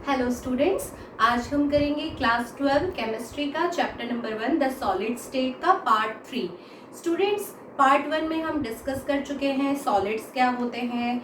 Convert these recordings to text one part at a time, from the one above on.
Hello students, आज हम करेंगे क्लास 12 केमिस्ट्री का chapter number 1 the solid state का पार्ट 3। स्टूडेंट्स, पार्ट 1 में हम डिस्कस कर चुके हैं सॉलिड्स क्या होते हैं,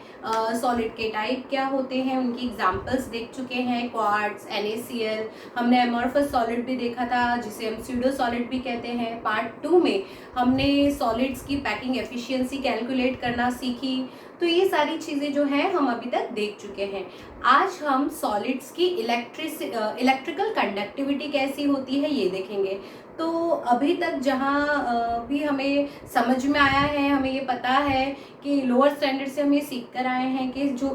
सॉलिड के टाइप क्या होते हैं, उनकी एग्जांपल्स देख चुके हैं, क्वार्ट्ज, NaCl। हमने एमॉर्फस सॉलिड भी देखा था जिसे हम स्यूडो सॉलिड भी कहते हैं। पार्ट 2 में हमने सॉलिड्स की पैकिंग एफिशिएंसी कैलकुलेट करना सीखी। तो ये सारी चीज़ें जो हैं हम अभी तक देख चुके हैं। आज हम सॉलिड्स की इलेक्ट्रिकल कंडक्टिविटी कैसी होती है ये देखेंगे। तो अभी तक जहाँ भी हमें समझ में आया है, हमें ये पता है कि लोअर स्टैंडर्ड से हम ये सीख कर आए हैं कि जो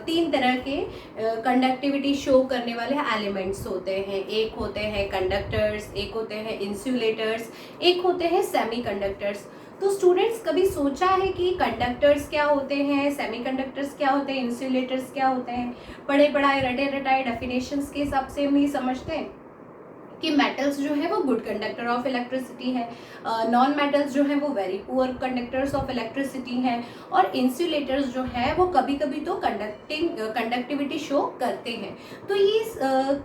3 तरह के कंडक्टिविटी शो करने वाले एलिमेंट्स होते हैं। एक होते हैं कंडक्टर्स, एक होते हैं इंसुलेटर्स, एक होते हैं सेमीकंडक्टर्स। तो स्टूडेंट्स, कभी सोचा है कि कंडक्टर्स क्या होते हैं, सेमीकंडक्टर्स क्या होते हैं, इंसुलेटर्स क्या होते हैं? पढ़े पढ़ाए रटे रटाए डेफिनेशंस के हिसाब से हम ये समझते हैं कि मेटल्स जो है वो गुड कंडक्टर ऑफ इलेक्ट्रिसिटी है, नॉन मेटल्स जो है वो very poor conductors of electricity हैं, और इंसुलेटर्स जो है वो कभी कभी तो कंडक्टिविटी शो करते हैं। तो ये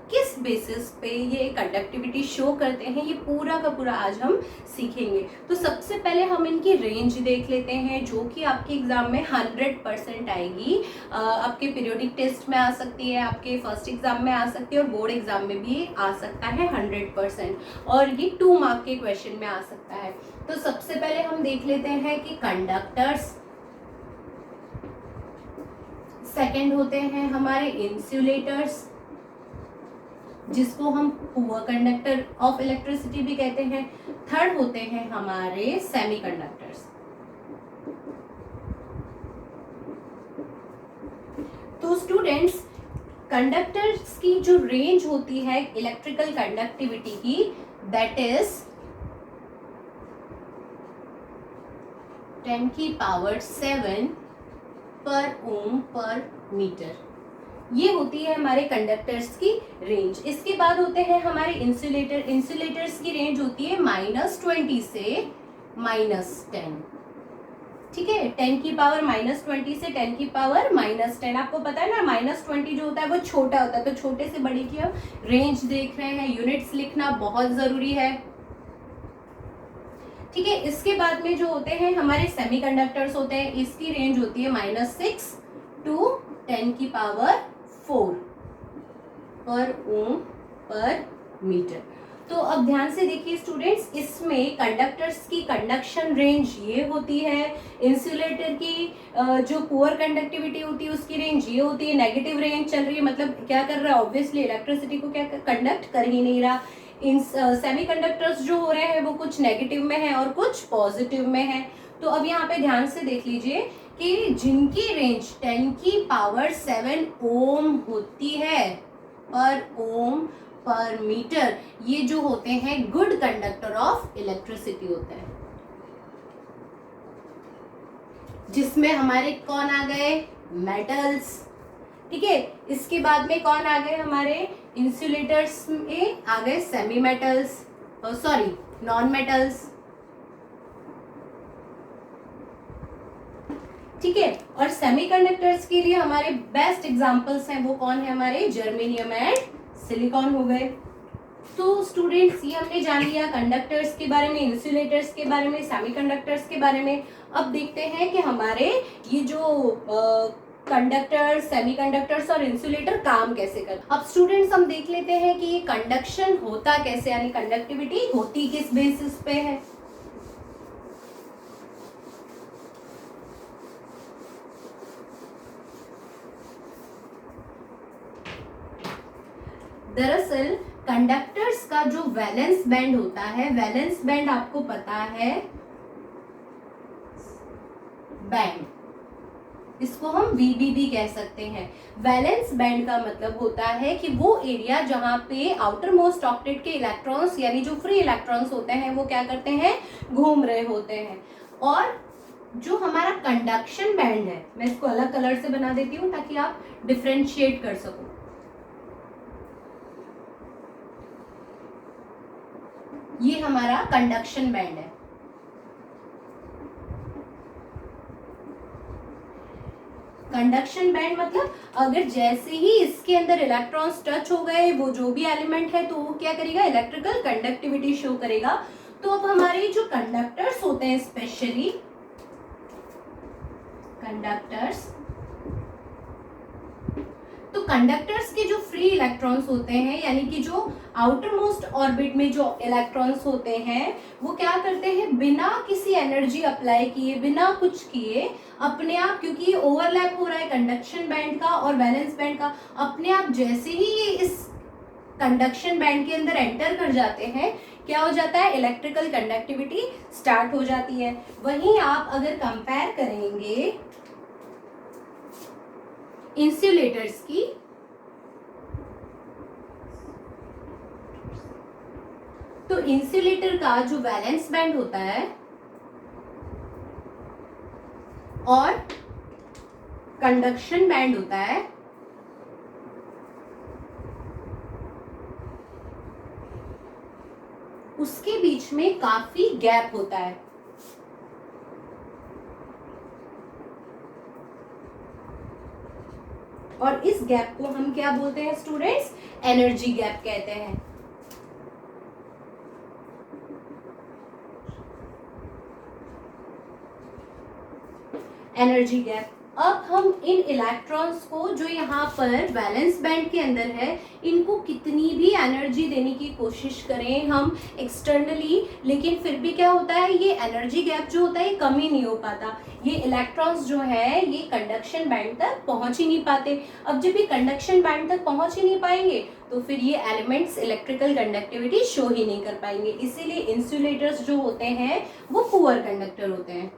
किस बेसिस पे ये कंडक्टिविटी शो करते हैं, ये पूरा का पूरा आज हम सीखेंगे। तो सबसे पहले हम इनकी रेंज देख लेते हैं, जो कि आपके एग्जाम में 100% आएगी। आपके पीरियोडिक टेस्ट में आ सकती है, आपके फर्स्ट एग्जाम में आ सकती है, और बोर्ड एग्जाम में भी आ सकता है 100%, और ये 2 मार्क के क्वेश्चन में आ सकता है। तो सबसे पहले हम देख लेते हैं कि कंडक्टर्स, सेकंड होते हैं हमारे इंसुलेटर्स, जिसको हम पुअर कंडक्टर ऑफ इलेक्ट्रिसिटी भी कहते हैं, थर्ड होते हैं हमारे सेमीकंडक्टर्स। तो स्टूडेंट्स, कंडक्टर्स की जो रेंज होती है इलेक्ट्रिकल कंडक्टिविटी की, दैट इज 10⁻⁷ पर ओम पर मीटर। ये होती है हमारे कंडक्टर्स की रेंज। इसके बाद होते हैं हमारे इंसुलेटर। इंसुलेटर्स की रेंज होती है -20 से -10। ठीक है, 10⁻⁻20 से 10⁻⁻10। आपको पता है ना, -20 जो होता है वो छोटा होता है, तो छोटे से बड़े की हम रेंज देख रहे हैं। यूनिट्स लिखना बहुत जरूरी है। ठीक है, इसके बाद में जो होते हैं हमारे सेमीकंडक्टर्स होते हैं, इसकी रेंज होती है -6 to 10⁻⁴ पर ओम पर मीटर। तो अब ध्यान से देखिए स्टूडेंट्स, इसमें कंडक्टर्स की कंडक्शन रेंज ये होती है, इंसुलेटर की जो पुअर कंडक्टिविटी होती है उसकी रेंज ये होती है। नेगेटिव रेंज चल रही है, मतलब क्या कर रहा है, ऑब्वियसली इलेक्ट्रिसिटी को क्या कंडक्ट कर ही नहीं रहा। इन सेमीकंडक्टर्स जो हो रहे हैं वो कुछ नेगेटिव में है और कुछ पॉजिटिव में है। तो अब यहाँ पे ध्यान से देख लीजिए कि जिनकी रेंज 10⁻⁷ ओम होती है पर ओम पर मीटर, ये जो होते हैं गुड कंडक्टर ऑफ इलेक्ट्रिसिटी होते हैं। जिसमें हमारे कौन आ गए, मेटल्स। ठीक है, इसके बाद में कौन आ गए, हमारे इंसुलेटर्स में आ गए semi metals, sorry non metals. ठीक है, और सेमीकंडक्टर्स के लिए हमारे बेस्ट एग्जांपल्स हैं वो कौन है, हमारे जर्मेनियम एंड सिलिकॉन हो गए। तो स्टूडेंट्स, ये हमने जान लिया कंडक्टर्स के बारे में, इंसुलेटर्स के बारे में, सेमीकंडक्टर्स के बारे में। अब देखते हैं कि हमारे ये जो कंडक्टर्स, सेमीकंडक्टर्स और इंसुलेटर काम कैसे करते हैं। अब स्टूडेंट्स, हम देख लेते हैं कि ये कंडक्शन होता कैसे, यानी कंडक्टिविटी होती किस बेसिस पे है। दरअसल कंडक्टर्स का जो वैलेंस बैंड होता है, वैलेंस बैंड आपको पता है, बैंड, इसको हम VBB कह सकते हैं। वैलेंस बैंड का मतलब होता है कि वो एरिया जहां पे आउटर मोस्ट ऑक्टेट के इलेक्ट्रॉन्स, यानी जो फ्री इलेक्ट्रॉन्स होते हैं, वो क्या करते हैं, घूम रहे होते हैं। और जो हमारा कंडक्शन बैंड है, मैं इसको अलग कलर से बना देती हूँ ताकि आप डिफ्रेंशिएट कर सको। ये हमारा कंडक्शन बैंड है। कंडक्शन बैंड मतलब अगर जैसे ही इसके अंदर इलेक्ट्रॉन्स टच हो गए, वो जो भी एलिमेंट है, तो वो क्या करेगा, इलेक्ट्रिकल कंडक्टिविटी शो करेगा। तो अब हमारे जो कंडक्टर्स होते हैं, स्पेशली कंडक्टर्स, तो कंडक्टर्स के जो फ्री इलेक्ट्रॉन्स होते हैं, यानी कि जो आउटर मोस्ट ऑर्बिट में जो इलेक्ट्रॉन्स होते हैं, वो क्या करते हैं, बिना किसी एनर्जी अप्लाई किए, बिना कुछ किए, अपने आप, क्योंकि ओवरलैप हो रहा है कंडक्शन बैंड का और वैलेंस बैंड का, अपने आप जैसे ही ये इस कंडक्शन बैंड के अंदर एंटर कर जाते हैं, क्या हो जाता है, इलेक्ट्रिकल कंडक्टिविटी स्टार्ट हो जाती है। वहीं आप अगर कंपेयर करेंगे इंसुलेटर्स की, तो इंसुलेटर का जो वैलेंस बैंड होता है और कंडक्शन बैंड होता है, उसके बीच में काफी गैप होता है। और इस गैप को हम क्या बोलते हैं स्टूडेंट्स, एनर्जी गैप कहते हैं। Energy gap. अब हम इन इलेक्ट्रॉन्स को जो यहाँ पर वैलेंस बैंड के अंदर है, इनको कितनी भी एनर्जी देने की कोशिश करें हम एक्सटर्नली, लेकिन फिर भी क्या होता है, ये एनर्जी गैप जो होता है कम ही नहीं हो पाता। ये इलेक्ट्रॉन्स जो है ये कंडक्शन बैंड तक पहुंच ही नहीं पाते। अब जब ये कंडक्शन बैंड तक पहुंच ही नहीं पाएंगे, तो फिर ये एलिमेंट्स इलेक्ट्रिकल कंडक्टिविटी शो ही नहीं कर पाएंगे। इसीलिए इंसुलेटर्स जो होते हैं वो पुअर कंडक्टर होते हैं।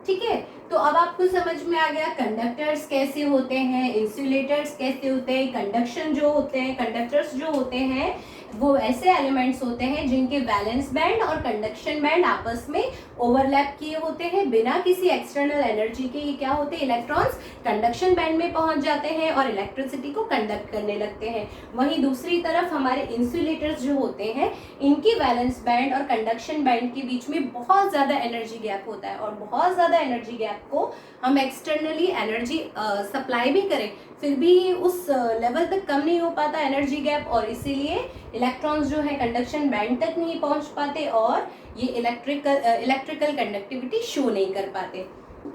ठीक है, तो अब आपको समझ में आ गया कंडक्टर्स कैसे होते हैं, इंसुलेटर्स कैसे होते हैं। कंडक्शन जो होते हैं, कंडक्टर्स जो होते हैं, वो ऐसे एलिमेंट्स होते हैं जिनके वैलेंस बैंड और कंडक्शन बैंड आपस में ओवरलैप किए होते हैं, बिना किसी एक्सटर्नल एनर्जी के। ये क्या होते हैं, इलेक्ट्रॉन्स कंडक्शन बैंड में पहुंच जाते हैं और इलेक्ट्रिसिटी को कंडक्ट करने लगते हैं। वहीं दूसरी तरफ हमारे इंसुलेटर्स जो होते हैं, इनकी वैलेंस बैंड और कंडक्शन बैंड के बीच में बहुत ज़्यादा एनर्जी गैप होता है, और बहुत ज़्यादा एनर्जी गैप को हम एक्सटर्नली एनर्जी सप्लाई भी करें, फिर भी उस लेवल तक कम नहीं हो पाता एनर्जी गैप, और इसीलिए इलेक्ट्रॉन्स जो है कंडक्शन बैंड तक नहीं पहुंच पाते और ये इलेक्ट्रिकल कंडक्टिविटी शो नहीं कर पाते।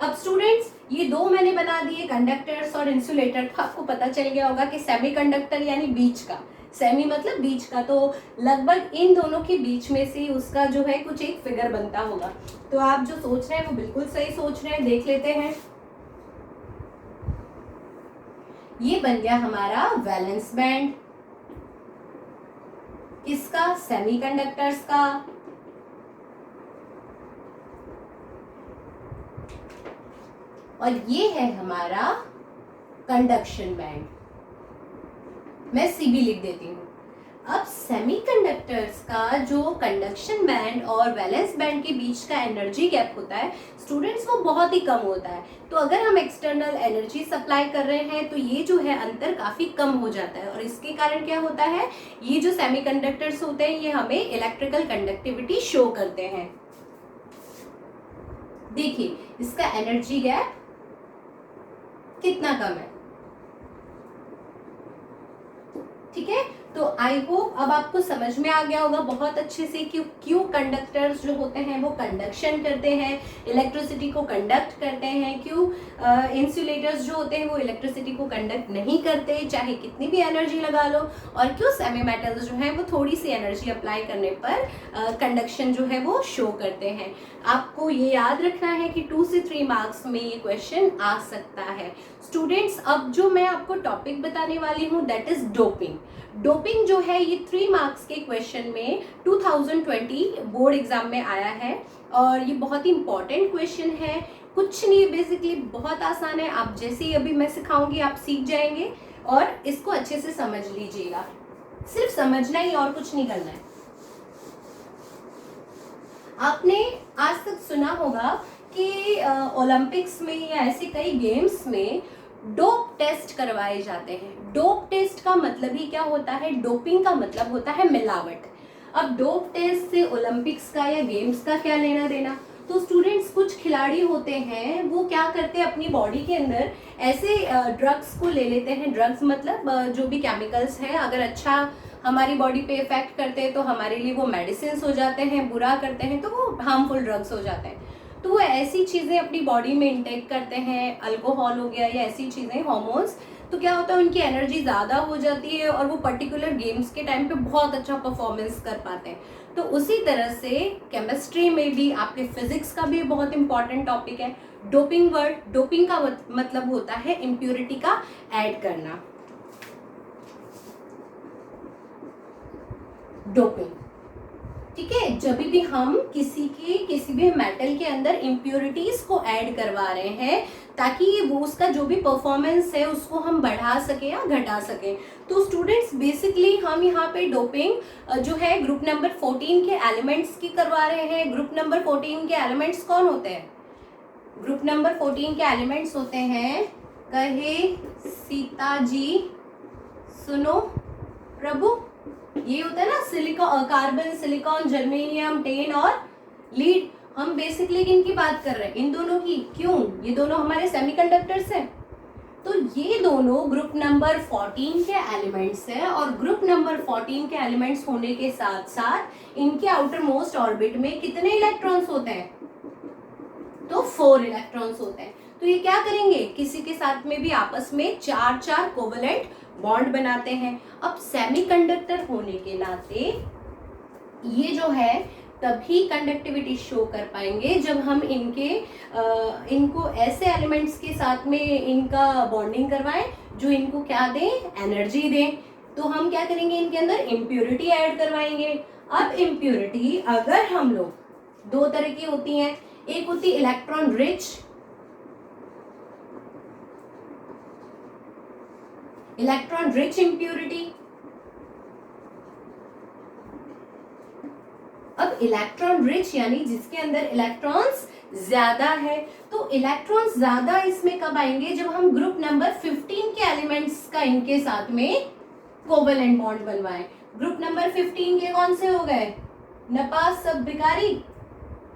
अब स्टूडेंट्स, ये दो मैंने बना दिए, कंडक्टर्स और इंसुलेटर। तो आपको पता चल गया होगा कि सेमीकंडक्टर यानी बीच का, सेमी मतलब बीच का, तो लगभग इन दोनों के बीच में से उसका जो है कुछ एक फिगर बनता होगा। तो आप जो सोच रहे हैं वो बिल्कुल सही सोच रहे हैं। देख लेते हैं, ये बन गया हमारा वैलेंस बैंड, किसका, सेमीकंडक्टर्स का। और ये है हमारा कंडक्शन बैंड, मैं सीबी लिख देती हूँ। अब सेमीकंडक्टर्स का जो कंडक्शन बैंड और वैलेंस बैंड के बीच का एनर्जी गैप होता है स्टूडेंट्स, वो बहुत ही कम होता है। तो अगर हम एक्सटर्नल एनर्जी सप्लाई कर रहे हैं तो ये जो है अंतर काफ़ी कम हो जाता है, और इसके कारण क्या होता है, ये जो सेमीकंडक्टर्स होते हैं ये हमें इलेक्ट्रिकल कंडक्टिविटी शो करते हैं। देखिए इसका एनर्जी गैप कितना कम है। ठीक है, तो आई होप अब आपको समझ में आ गया होगा बहुत अच्छे से कि क्यों कंडक्टर्स जो होते हैं वो कंडक्शन करते हैं, इलेक्ट्रिसिटी को कंडक्ट करते हैं, क्यों इंसुलेटर्स जो होते हैं वो इलेक्ट्रिसिटी को कंडक्ट नहीं करते चाहे कितनी भी एनर्जी लगा लो, और क्यों सेमी मेटल्स जो हैं वो थोड़ी सी एनर्जी अप्लाई करने पर कंडक्शन जो है वो शो करते हैं। आपको ये याद रखना है कि 2 से 3 मार्क्स में ये क्वेश्चन आ सकता है। स्टूडेंट्स, अब जो मैं आपको टॉपिक बताने वाली हूँ दैट इज डोपिंग। डोपिंग जो है ये 3 मार्क्स के क्वेश्चन में 2020 बोर्ड एग्जाम में आया है, और ये बहुत ही इंपॉर्टेंट क्वेश्चन है। कुछ नहीं, बेसिकली बहुत आसान है। आप जैसे ही अभी मैं सिखाऊंगी आप सीख जाएंगे, और इसको अच्छे से समझ लीजिएगा। सिर्फ समझना ही, और कुछ नहीं करना है। आपने आज तक सुना होगा कि ओलंपिक्स में या ऐसे कई गेम्स में डोप टेस्ट करवाए जाते हैं। डोप टेस्ट का मतलब ही क्या होता है, डोपिंग का मतलब होता है मिलावट। अब डोप टेस्ट से ओलंपिक्स का या गेम्स का क्या लेना देना। तो स्टूडेंट्स, खिलाड़ी होते हैं वो क्या करते हैं, अपनी बॉडी के अंदर ऐसे ड्रग्स को ले लेते हैं। ड्रग्स मतलब जो भी केमिकल्स हैं, अगर अच्छा हमारी बॉडी पे इफेक्ट करते हैं तो हमारे लिए वो मेडिसिन हो जाते हैं, बुरा करते हैं तो वो हार्मफुल ड्रग्स हो जाते हैं। तो वो ऐसी चीज़ें अपनी बॉडी में इंटेक करते हैं, अल्कोहल हो गया या ऐसी चीज़ें, हार्मोन्स, तो क्या होता है उनकी एनर्जी ज़्यादा हो जाती है और वो पर्टिकुलर गेम्स के टाइम पे बहुत अच्छा परफॉर्मेंस कर पाते हैं। तो उसी तरह से केमिस्ट्री में भी, आपके फिजिक्स का भी बहुत इंपॉर्टेंट टॉपिक है डोपिंग वर्ड। डोपिंग का मतलब होता है इम्प्योरिटी का ऐड करना। डोपिंग, ठीक है, जब भी हम किसी भी मेटल के अंदर इम्प्योरिटीज को ऐड करवा रहे हैं ताकि वो उसका जो भी परफॉर्मेंस है उसको हम बढ़ा सके या घटा सके। तो स्टूडेंट्स बेसिकली हम यहाँ पे डोपिंग जो है ग्रुप नंबर 14 के एलिमेंट्स की करवा रहे हैं। ग्रुप नंबर 14 के एलिमेंट्स कौन होते हैं? ग्रुप नंबर 14 के एलिमेंट्स होते हैं, कहे सीता जी सुनो प्रभु, ये होता है ना silicon, carbon, silicon, germanium, ten और लीड। हम बेसिकली इनकी बात कर रहे हैं, इन दोनों की। क्यों? ये दोनों हमारे सेमीकंडक्टर्स हैं। तो ये दोनों ग्रुप नंबर 14 के एलिमेंट्स है और ग्रुप नंबर 14 के एलिमेंट्स होने के साथ साथ इनके आउटर मोस्ट ऑर्बिट में कितने इलेक्ट्रॉन्स होते हैं? तो 4 इलेक्ट्रॉन्स होते हैं। तो ये क्या करेंगे, किसी के साथ में भी आपस में 4 कोवेलेंट बॉन्ड बनाते हैं। अब सेमीकंडक्टर होने के नाते ये जो है तभी कंडक्टिविटी शो कर पाएंगे जब हम इनको ऐसे एलिमेंट्स के साथ में इनका बॉन्डिंग करवाएं जो इनको क्या दें, एनर्जी दें। तो हम क्या करेंगे, इनके अंदर इम्प्योरिटी ऐड करवाएंगे। अब इम्प्योरिटी अगर हम लोग 2 तरह की होती हैं, एक होती electron rich, electron rich impurity. अब इलेक्ट्रॉन रिच यानी जिसके अंदर इलेक्ट्रॉन्स ज्यादा है। तो इलेक्ट्रॉन्स ज्यादा इसमें कब आएंगे, जब हम ग्रुप नंबर 15 के एलिमेंट्स का इनके साथ में कोवेलेंट बॉन्ड बनवाएं। ग्रुप नंबर 15 के कौन से हो गए, नपास, सब बिकारी,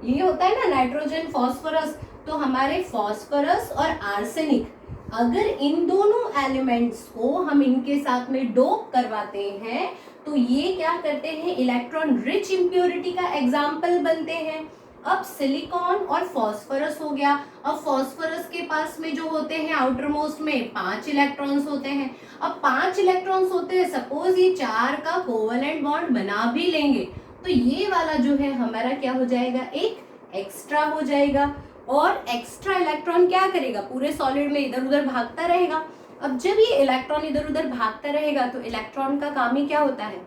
ये होता है ना नाइट्रोजन, फॉस्फोरस। तो हमारे फॉस्फोरस और आर्सेनिक, अगर इन दोनों एलिमेंट्स को हम इनके साथ में डोप करवाते हैं तो ये क्या करते हैं, इलेक्ट्रॉन रिच इम्प्योरिटी का एग्जाम्पल बनते हैं। अब सिलिकॉन और फॉस्फोरस हो गया। अब फॉस्फोरस के पास में जो होते हैं आउटर मोस्ट में 5 इलेक्ट्रॉन्स होते हैं। अब 5 इलेक्ट्रॉन्स होते हैं, सपोज ये 4 का कोवेलेंट बॉन्ड बना भी लेंगे तो ये वाला जो है हमारा क्या हो जाएगा, एक एक्स्ट्रा हो जाएगा। और एक्स्ट्रा इलेक्ट्रॉन क्या करेगा, पूरे सॉलिड में इधर उधर भागता रहेगा। अब जब ये इलेक्ट्रॉन इधर उधर भागता रहेगा तो इलेक्ट्रॉन का काम ही क्या होता है,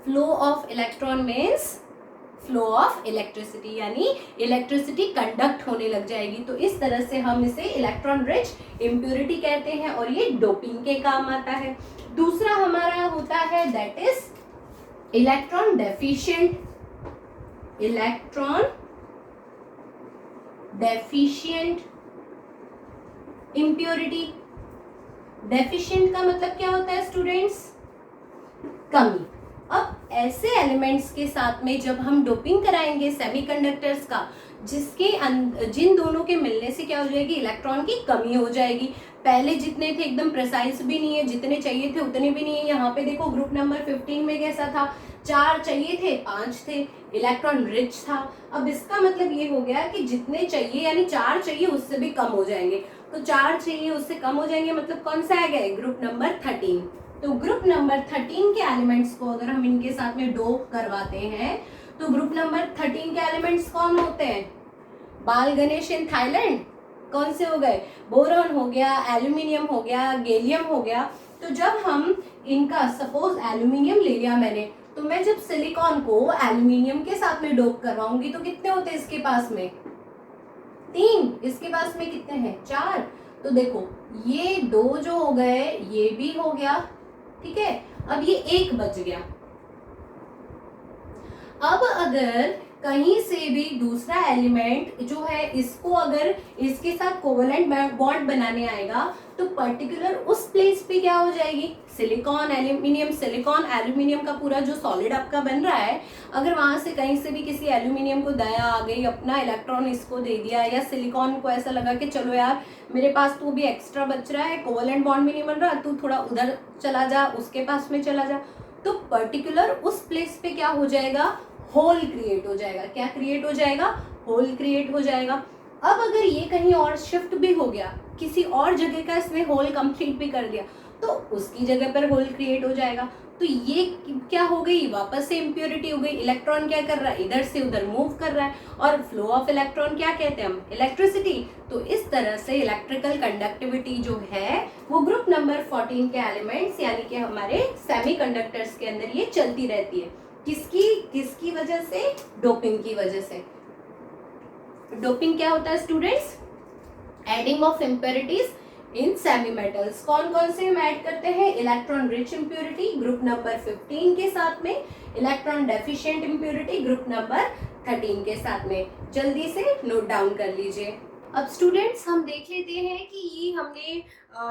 flow of electron means flow of electricity, यानी इलेक्ट्रिसिटी कंडक्ट होने लग जाएगी। तो इस तरह से हम इसे इलेक्ट्रॉन रिच इम्प्योरिटी कहते हैं और ये डोपिंग के काम आता है। दूसरा हमारा होता है that is electron deficient, electron deficient impurity. Deficient का मतलब क्या होता है स्टूडेंट्स, कमी। अब ऐसे एलिमेंट्स के साथ में जब हम डोपिंग कराएंगे सेमीकंडक्टर्स का, जिन दोनों के मिलने से क्या हो जाएगी, इलेक्ट्रॉन की कमी हो जाएगी। पहले जितने थे एकदम प्रिसाइज भी नहीं है, जितने चाहिए थे उतने भी नहीं है। यहाँ पे देखो ग्रुप नंबर 15 में कैसा था, 4 चाहिए थे 5 थे, इलेक्ट्रॉन रिच था। अब इसका मतलब ये हो गया कि जितने चाहिए यानी 4 चाहिए उससे भी कम हो जाएंगे। तो 4 चाहिए उससे कम हो जाएंगे, मतलब कौन सा आ गया, ग्रुप नंबर 13। तो ग्रुप नंबर 13 के एलिमेंट्स को अगर हम इनके साथ में डोप करवाते हैं तो ग्रुप नंबर 13 के एलिमेंट्स कौन होते हैं, बाल गणेश इन थाईलैंड, कौन से हो गए, बोरॉन हो गया, एल्यूमिनियम हो गया, गैलियम हो गया। तो जब हम इनका सपोज एल्यूमिनियम ले लिया मैंने, तो मैं जब सिलिकॉन को एल्यूमिनियम के साथ में डोप करवाऊंगी तो कितने होते हैं इसके पास में, 3, इसके पास में कितने हैं, 4। तो देखो ये 2 जो हो गए, ये भी हो गया, ठीक है। अब ये 1 बच गया। अब अगर कहीं से भी दूसरा एलिमेंट जो है इसको अगर इसके साथ कोवेलेंट बॉन्ड बनाने आएगा तो पर्टिकुलर उस प्लेस पे क्या हो जाएगी, सिलिकॉन एल्यूमिनियम, सिलिकॉन एल्यूमिनियम का पूरा जो सॉलिड आपका बन रहा है, अगर वहां से कहीं से भी किसी एल्यूमिनियम को दया आ गई, अपना इलेक्ट्रॉन इसको दे दिया, या सिलिकॉन को ऐसा लगा कि चलो यार मेरे पास तो भी एक्स्ट्रा बच रहा है, कोवेलेंट बॉन्ड भी नहीं बन रहा, तू थोड़ा उधर चला जा, उसके पास में चला जा, तो पर्टिकुलर उस प्लेस पे क्या हो जाएगा, होल क्रिएट हो जाएगा। क्या क्रिएट हो जाएगा, होल क्रिएट हो जाएगा। अब अगर ये कहीं और शिफ्ट भी हो गया, किसी और जगह का इसने होल कंप्लीट भी कर दिया, तो उसकी जगह पर होल क्रिएट हो जाएगा। तो ये क्या हो गई, वापस से इम्प्योरिटी हो गई। इलेक्ट्रॉन क्या कर रहा है, इधर से उधर मूव कर रहा है, और फ्लो ऑफ इलेक्ट्रॉन क्या कहते हैं हम, इलेक्ट्रिसिटी। तो इस तरह से इलेक्ट्रिकल कंडक्टिविटी जो है वो ग्रुप नंबर 14 के एलिमेंट्स यानी कि हमारे सेमीकंडक्टर्स के अंदर ये चलती रहती है। किसकी वजह से, डोपिंग की वजह से। डोपिंग क्या होता है students, adding of impurities in semi metals. कौन कौन से हम ऐड करते हैं, electron rich impurity group number 15 के साथ में, electron deficient impurity group number 13 के साथ में। जल्दी से नोट डाउन कर लीजिए। अब स्टूडेंट्स हम देख लेते हैं कि ये हमने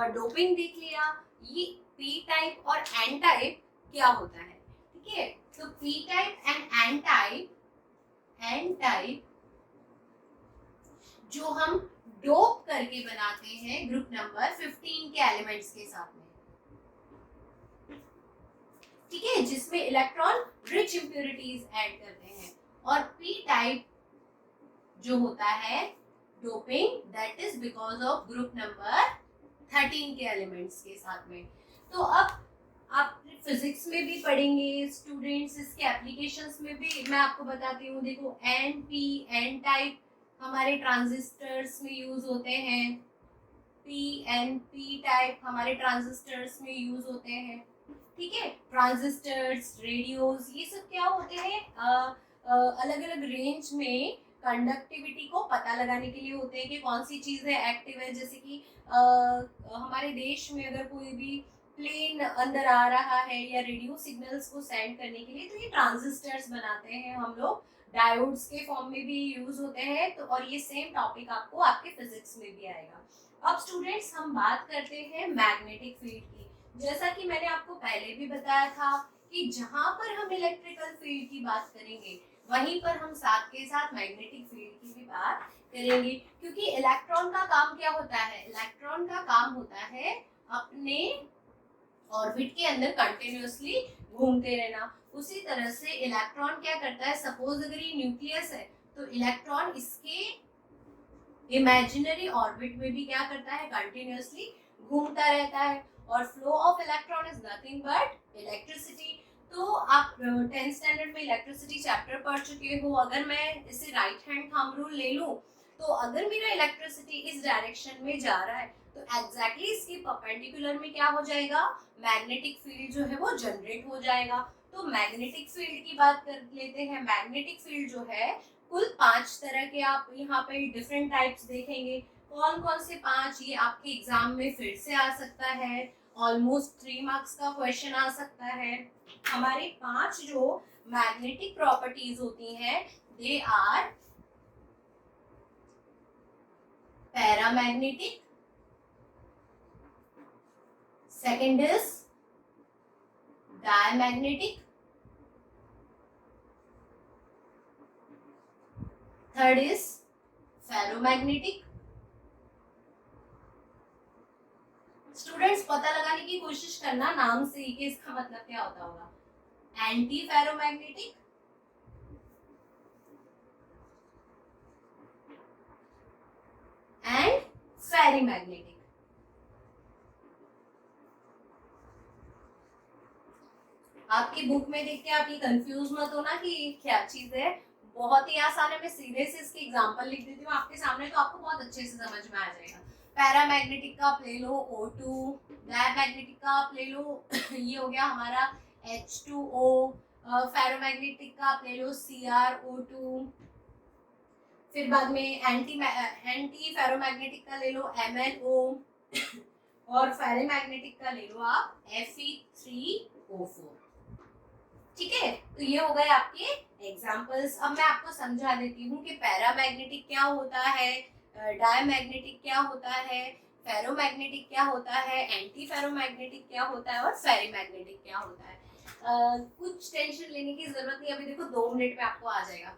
डोपिंग देख लिया, ये पी टाइप और एन टाइप क्या होता है, ठीक है। तो P type and N type जो हम डोप करके बनाते हैं ग्रुप नंबर 15 के एलिमेंट्स के साथ में, ठीक है, जिसमें इलेक्ट्रॉन रिच इंप्योरिटीज ऐड करते हैं। और पी टाइप जो होता है doping, that is because of group number 13 के एलिमेंट्स के साथ में। तो अब आप फिजिक्स में भी पढ़ेंगे स्टूडेंट्स, इसके एप्लीकेशंस में भी मैं आपको बताती हूँ। देखो एन पी एन टाइप हमारे ट्रांजिस्टर्स में यूज होते हैं, पी एन पी टाइप हमारे ट्रांजिस्टर्स में यूज होते हैं, ठीक है। ट्रांजिस्टर्स, रेडियोस, ये सब क्या होते हैं, अलग अलग रेंज में कंडक्टिविटी को पता लगाने के लिए होते हैं कि कौन सी चीजें एक्टिव है। जैसे कि हमारे देश में अगर कोई भी प्लेन अंदर आ रहा है या रेडियो सिग्नल्स को सेंड करने के लिए, तो ये ट्रांजिस्टर्स बनाते हैं हम लोग, डायोड्स के फॉर्म में भी यूज होते हैं। तो और ये सेम टॉपिक आपको आपके फिजिक्स में भी आएगा। अब स्टूडेंट्स हम बात करते हैं मैग्नेटिक फील्ड की। जैसा कि मैंने आपको पहले भी बताया था कि जहां पर हम इलेक्ट्रिकल फील्ड की बात करेंगे वहीं पर हम साथ के साथ मैग्नेटिक फील्ड की भी बात करेंगे, क्योंकि इलेक्ट्रॉन का काम क्या होता है, इलेक्ट्रॉन का काम होता है अपने ऑर्बिट के अंदर कंटिन्यूअसली घूमते रहना। उसी तरह से इलेक्ट्रॉन क्या करता है, सपोज अगर ये न्यूक्लियस है तो इलेक्ट्रॉन इसके इमेजिनरी ऑर्बिट में भी क्या करता है, कंटिन्यूअसली घूमता रहता है। और flow of electron is nothing but electricity. तो आप 10th स्टैंडर्ड में इलेक्ट्रिसिटी चैप्टर पढ़ चुके हो। अगर मैं इसे राइट हैंड थंब रूल ले लूं, तो अगर मेरा इलेक्ट्रिसिटी इस डायरेक्शन में जा रहा है तो एग्जैक्टली इसके परपेंडिकुलर में क्या हो जाएगा, मैग्नेटिक फील्ड जो है वो जनरेट हो जाएगा। तो मैग्नेटिक फील्ड की बात कर लेते हैं। मैग्नेटिक फील्ड जो है कुल 5 तरह के आप यहाँ पे डिफरेंट टाइप्स देखेंगे। कौन कौन से 5, ये आपके एग्जाम में फिर से आ सकता है, ऑलमोस्ट 3 मार्क्स का क्वेश्चन आ सकता है। हमारे 5 जो मैग्नेटिक प्रॉपर्टीज होती हैं, they are paramagnetic, second is diamagnetic, third is ferromagnetic. Students पता लगाने की कोशिश करना नाम से ही कि इसका मतलब क्या होता होगा। Antiferromagnetic, and ferrimagnetic. आपकी बुक में देख के आप ये कंफ्यूज मत होना कि क्या चीज है, बहुत ही आसान है। मैं सीधे से इसके एग्जांपल लिख देती हूँ आपके सामने, तो आपको बहुत अच्छे से समझ में आ जाएगा। पैरामैग्नेटिक का आप ले लो O2, डायमैग्नेटिक का आप ले लो ये हो गया हमारा H2O, फेरोमैग्नेटिक का आप ले लो CrO2, फिर बाद में एंटी फेरोमैग्नेटिक का ले लो MnO और फेरीमैग्नेटिक का ले लो आप Fe3O4। ठीक है, तो ये हो गए आपके एग्जांपल्स। अब मैं आपको समझा देती हूँ कि पैरामैग्नेटिक क्या होता है, डायमैग्नेटिक क्या होता है, फेरोमैग्नेटिक क्या होता है, एंटी फेरोमैग्नेटिक क्या होता है और फेरीमैग्नेटिक क्या होता है। कुछ टेंशन लेने की जरूरत नहीं, अभी देखो 2 मिनट में आपको आ जाएगा।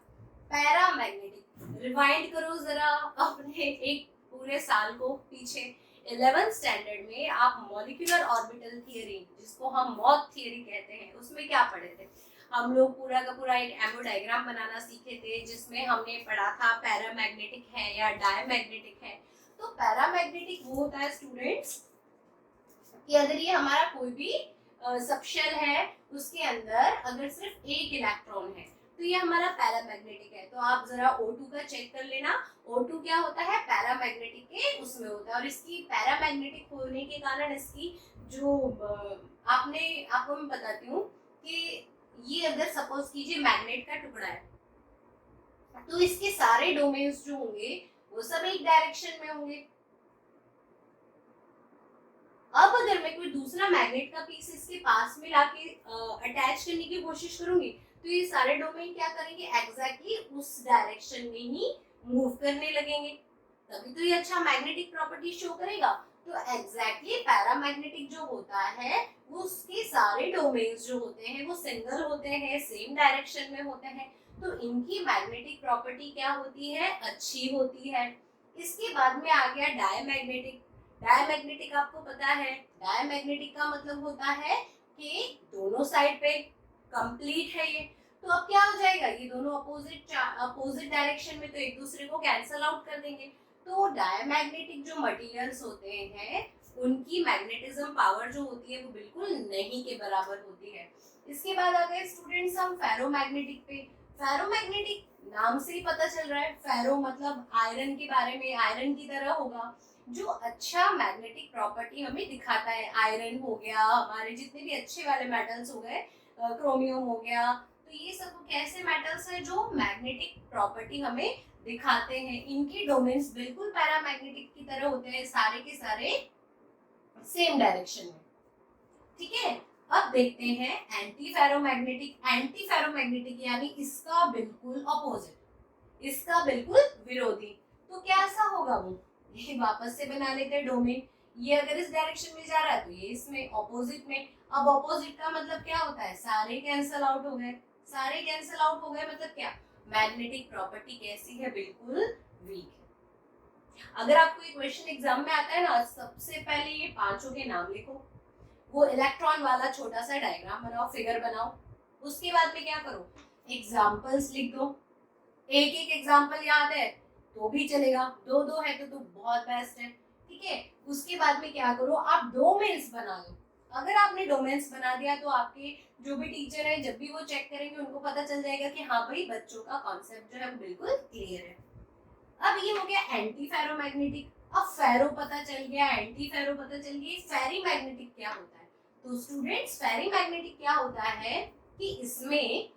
पैरामैग्नेटिक, रिवाइंड करो जरा अपने एक पूरे साल को पीछे। 11th स्टैंडर्ड में आप मॉलिक्यूलर ऑर्बिटल थियरी, जिसको हम मॉथ थियरी कहते हैं, उसमें क्या पढ़े थे? हम लोग पूरा का पूरा एक एमो डायग्राम बनाना सीखे थे, जिसमें हमने पढ़ा था पैरामैग्नेटिक है या डायमैग्नेटिक है। तो पैरामैग्नेटिक वो होता है स्टूडेंट्स कि अगर ये हमारा कोई भी सबशेल है, उसके अंदर अगर सिर्फ एक इलेक्ट्रॉन है तो ये हमारा पैरामैग्नेटिक है। तो आप जरा O2 का चेक कर लेना, O2 क्या होता है, पैरामैग्नेटिक के उसमें होता है। और इसकी पैरामैग्नेटिक होने के कारण इसकी जो आपको मैं बताती हूँ कि ये अगर सपोज कीजिए मैग्नेट का टुकड़ा है, तो इसके सारे डोमेन्स जो होंगे वो सब एक डायरेक्शन में होंगे। अब अगर मैं कोई दूसरा मैग्नेट का पीस इसके पास में लाके अटैच करने की कोशिश करूंगी, तो ये सारे डोमेन क्या करेंगे, एग्जैक्टली उस डायरेक्शन में ही मूव करने लगेंगे, तभी तो ये अच्छा मैग्नेटिक प्रॉपर्टी शो करेगा। तो एग्जैक्टली पैरामैग्नेटिक जो होता है वो उसके सारे डोमेन्स जो होते हैं वो सिंगल होते हैं, सेम डायरेक्शन में होते हैं, तो इनकी मैग्नेटिक प्रॉपर्टी क्या होती है, अच्छी होती है। इसके बाद में आ गया डायमैग्नेटिक। डायमैग्नेटिक आपको पता है, डायमैग्नेटिक का मतलब होता है कि दोनों साइड पे कंप्लीट है ये। तो अब क्या हो जाएगा, ये दोनों अपोजिट डायरेक्शन में तो एक दूसरे को कैंसल आउट कर देंगे। तो डायमैग्नेटिक जो मटेरियल्स होते हैं उनकी मैग्नेटिज्म पावर जो होती है वो बिल्कुल नहीं के बराबर होती है। इसके बाद आ गए स्टूडेंट्स हम फेरोमैग्नेटिक पे। फेरोमैग्नेटिक नाम से ही पता चल रहा है, फेरो मतलब आयरन के बारे में, आयरन की तरह होगा, जो अच्छा मैग्नेटिक प्रॉपर्टी हमें दिखाता है। आयरन हो गया, हमारे जितने भी अच्छे वाले मेटल्स हो गए, क्रोमियम हो गया, तो ये सब कैसे मेटल्स हैं जो मैग्नेटिक प्रॉपर्टी हमें दिखाते हैं। इनके डोमेन्स बिल्कुल पैरामैग्नेटिक की तरह होते हैं, सारे के सारे सेम डायरेक्शन में। ठीक है, अब देखते हैं एंटी फेरोमैग्नेटिक। एंटी फेरोमैग्नेटिक यानी इसका बिल्कुल अपोजिट, इसका बिल्कुल विरोधी। तो कैसा होगा वो, ये वापस से बना लेते हैं डोमेन। ये अगर इस डायरेक्शन में जा रहा है तो ये इसमें ऑपोजिट में। अब ऑपोजिट का मतलब क्या होता है, सारे कैंसल आउट हो गए। सारे कैंसल आउट हो गए मतलब क्या, मैग्नेटिक प्रॉपर्टी कैसी है, बिल्कुल वीक है। अगर आपको ये क्वेश्चन एग्जाम में आता है ना, सबसे पहले ये पांचों के नाम लिखो, वो इलेक्ट्रॉन वाला छोटा सा डायग्राम बनाओ, फिगर बनाओ, उसके बाद में क्या करो, एग्जाम्पल्स लिख दो। एक एक एग्जाम्पल याद है तो भी चलेगा, दो दो है तो बहुत बेस्ट है। ठीक है, उसके बाद में क्या करो, आप डोमेन्स बना लो। अगर आपने डोमेन्स बना दिया तो आपके जो भी टीचर है जब भी वो चेक करेंगे उनको पता चल जाएगा कि हाँ भाई बच्चों का कॉन्सेप्ट जो है वो बिल्कुल क्लियर है। अब ये हो गया एंटी फेरोमैग्नेटिक। अब फेरो पता चल गया, एंटी फेरो पता चल गया, फेरी मैग्नेटिक क्या होता है। तो स्टूडेंट्स फेरी मैग्नेटिक क्या होता है कि इसमें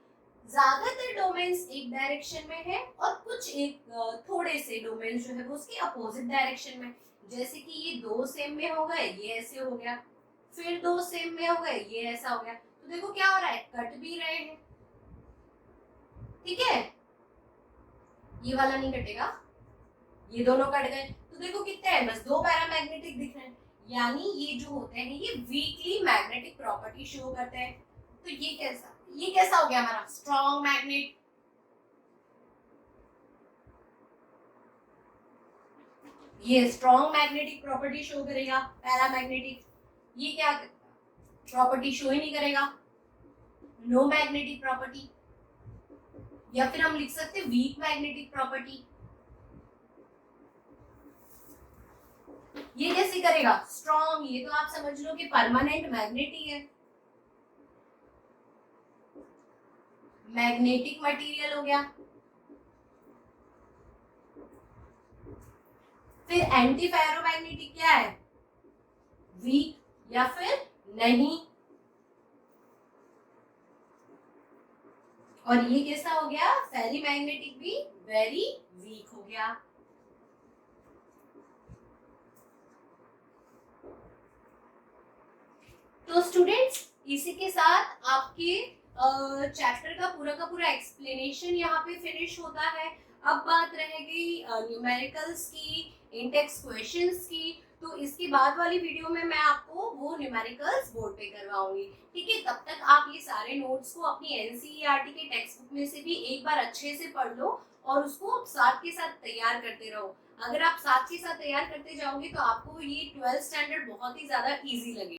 ज्यादातर डोमेन्स एक डायरेक्शन में है और कुछ एक थोड़े से डोमेन्स जो है वो उसके अपोजिट डायरेक्शन में। जैसे कि ये दो सेम में हो गए, ये ऐसे हो गया, फिर दो सेम में हो गए, ये ऐसा हो गया। तो देखो क्या हो रहा है, कट भी रहे हैं। ठीक है, ये वाला नहीं कटेगा, ये दोनों कट गए, तो देखो कितने हैं, बस दो पैरामैग्नेटिक दिख रहे हैं। यानी ये जो होते हैं ये वीकली मैग्नेटिक प्रॉपर्टी शो करते हैं। तो ये कैसा हो गया हमारा स्ट्रॉन्ग मैग्नेट। ये स्ट्रॉन्ग मैग्नेटिक प्रॉपर्टी शो करेगा। पैरामैग्नेटिक ये क्या प्रॉपर्टी शो ही नहीं करेगा, नो मैग्नेटिक प्रॉपर्टी, या फिर हम लिख सकते हैं वीक मैग्नेटिक प्रॉपर्टी। ये कैसे करेगा, स्ट्रॉन्ग, ये तो आप समझ लो कि परमानेंट मैग्नेट ही है, मैग्नेटिक मटेरियल हो गया। फिर एंटी फेरोमैग्नेटिक क्या है, वीक या फिर नहीं। और ये कैसा हो गया, फेरी मैग्नेटिक भी वेरी वीक हो गया। तो स्टूडेंट्स इसी के साथ आपके चैप्टर का पूरा एक्सप्लेनेशन यहाँ पे फिनिश होता है। अब बात रह गई न्यूमेरिकल्स की, इंडेक्स क्वेश्चंस की, तो इसके बाद वाली वीडियो में मैं आपको वो न्यूमेरिकल्स बोर्ड पे करवाऊंगी। ठीक है, तब तक आप ये सारे नोट्स को अपनी एनसीईआरटी के टेक्स्ट बुक में से भी एक बार अच्छे से पढ़ लो और उसको साथ के साथ तैयार करते रहो। अगर आप साथ के साथ तैयार करते जाओगे तो आपको ये 12th स्टैंडर्ड बहुत ही ज्यादा इजी लगेगा।